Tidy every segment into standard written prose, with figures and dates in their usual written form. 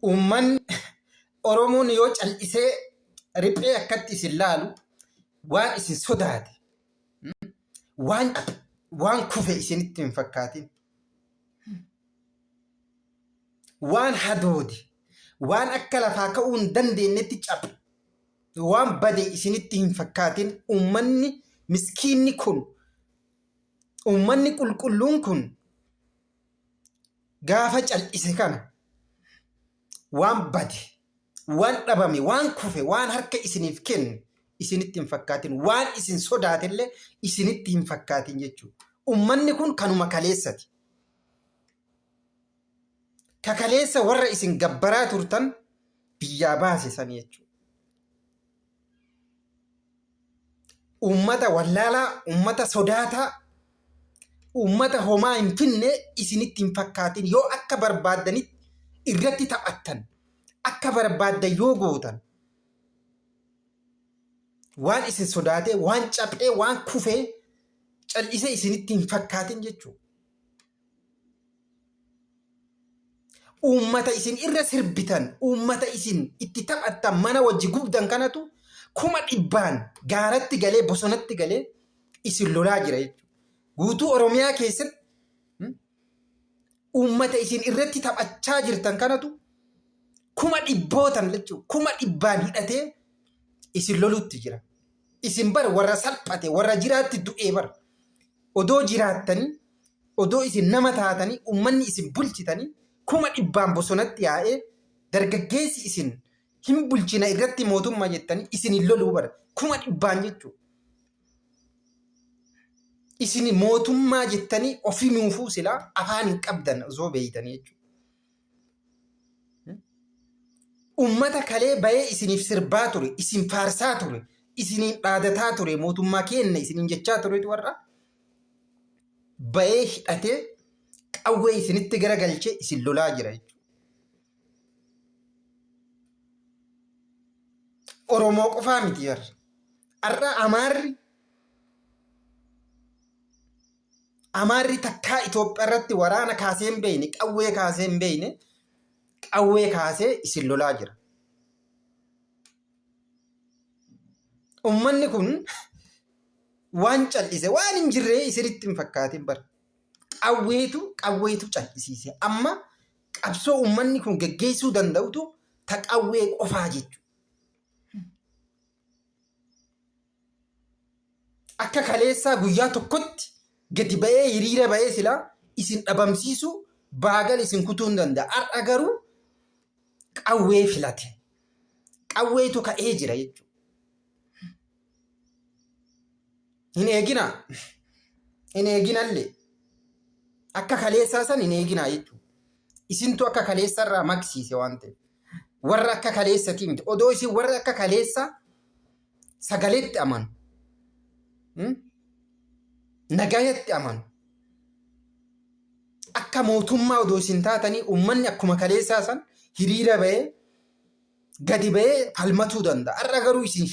Uummanni Oromoon yoo cal'isee riphee akkatti isin laalu waan isin sodaate waan kufe isinitti hin fakkaatin. Waan hadoodi waan akka lafaa ka'uu hin dandeenyetti cabe waan bade isinitti hin fakkaatin. Uummanni miskiinni kun uummanni qulqulluun kun gaafa cal'ise kana waan bade waan dhabame waan kufe waan harka isiniif kenne isinitti hin fakkaatin. Waan isin sodaatellee isinitti hin fakkaatin jechuudha. Uummanni kun kanuma kaleessati. Kakaleessa warra isin gabbaraa turtan biyyaa baasisan jechuudha. Uummata wallaalaa, uummata sodaataa, uummata homaa hin finne isinitti hin fakkaatin. Yoo akka barbaaddanitti irratti taphattan, akka barbaaddan yoo gootan, waan isin sodaatee, waan caphee, waan kufee cal'isee isinitti hin fakkaatin jechuudha. Uummata isin irra sirbitan, uummata isin itti taphattan, mana wajji gubdan kanatu 100,000 gaaratti galee bosonatti galee isin lolaa jira jechuudha. Guutuu Oromiyaa keessatti uummata isin irratti taphachaa jirtan kanatu 100,000 jechuudha. 100,000 hidhatee isin lolutti jira. Isin bar warra salphate, warra jiraatti du'ee bar. Odoo jiraattanii, odoo isin nama taatanii, uummanni isin bulchitanii 100,000 bosonatti yaa'ee dargaggeessi isin hin bulchina irratti mootummaa jettanii isin hin loluu bara. 100,000 jechuudha. Isin mootummaa jettanii ofii nuufuu silaa afaan hin qabdan osoo beeytanii jechuudha. Uummata kalee bahee isiniif sirbaa ture, isin faarsaa ture, isiniin dhaadataa ture, mootummaa kenna isiniin jechaa turetu warra bahee hidhatee qawwee isinitti garagalchee isin lolaa jira jechuudha. Oromoo qofaa miti yarra. Har'a Amaarri takkaa Itoophiyaa irratti waraana kaasee hin beeyne, qawwee kaasee hin beeyne, qawwee kaasee isin lolaa jira. Uummanni kun waan cal'ise, waan hin jirree isinitti hin fakkaatin bara. Qawweetu cal'isiise. Amma qabsoo uummanni kun geggeessuu danda'utu ta qawwee qofaa jechuudha. Akka kaleessaa guyyaa tokkotti gadi ba'ee hiriira ba'ee silaa isin dhabamsiisuu baagal isin kutuu hin danda'a. Har'a garuu qawwee filate. Qawweetu ka'ee jira jechuudha. Hin eeginallee. Akka kaleessaa san hin eeginaa jechuudha. Isintu akka kaleessarraa maqsiise waan ta'eef. Warra akka kaleessatii miti. Odoo isin warra akka kaleessaa sagaleetti amanu. Nagayatti amanu. Akka mootummaa odoo isin taatanii uummanni akkuma kaleessaa san hiriira ba'ee gadi ba'ee falmatuu danda'a. Har'a garuu isin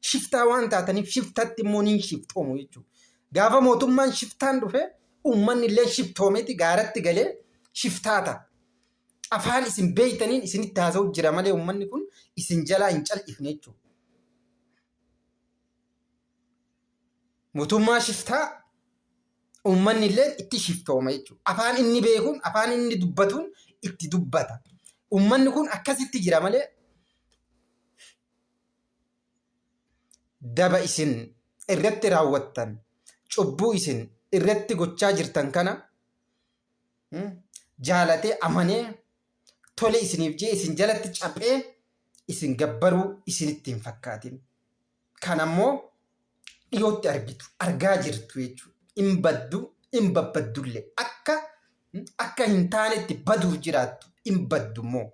shiftaa waan taataniif shiftatti immoo niin shiftoomu jechuudha. Gaafa mootummaan shiftaan dhufe uummanni illee shiftoomeeti gaaratti galee shiftaata. Afaan isin beeytaniin isinitti haasa'u jira malee uummanni kun isin jalaa hin cal'ifne jechuudha. Mootummaa shiftaa uummanni illee itti shiftooma jechuudha. Afaan inni beekuun, afaan inni dubbatuun itti dubbata. Uummanni kun akkasitti jira malee daba isin irratti raawwattan, cubbuu isin irratti gochaa jirtan kana jaalatee amanee tole isiniif jee isin jalatti caphee isin gabbaruu isinitti hin fakkaatin. Kan ammoo dhiyootti argaa jirtu jechuudha. Hin babbadullee akka hin taanetti baduuf jiraattu hin baddu immoo.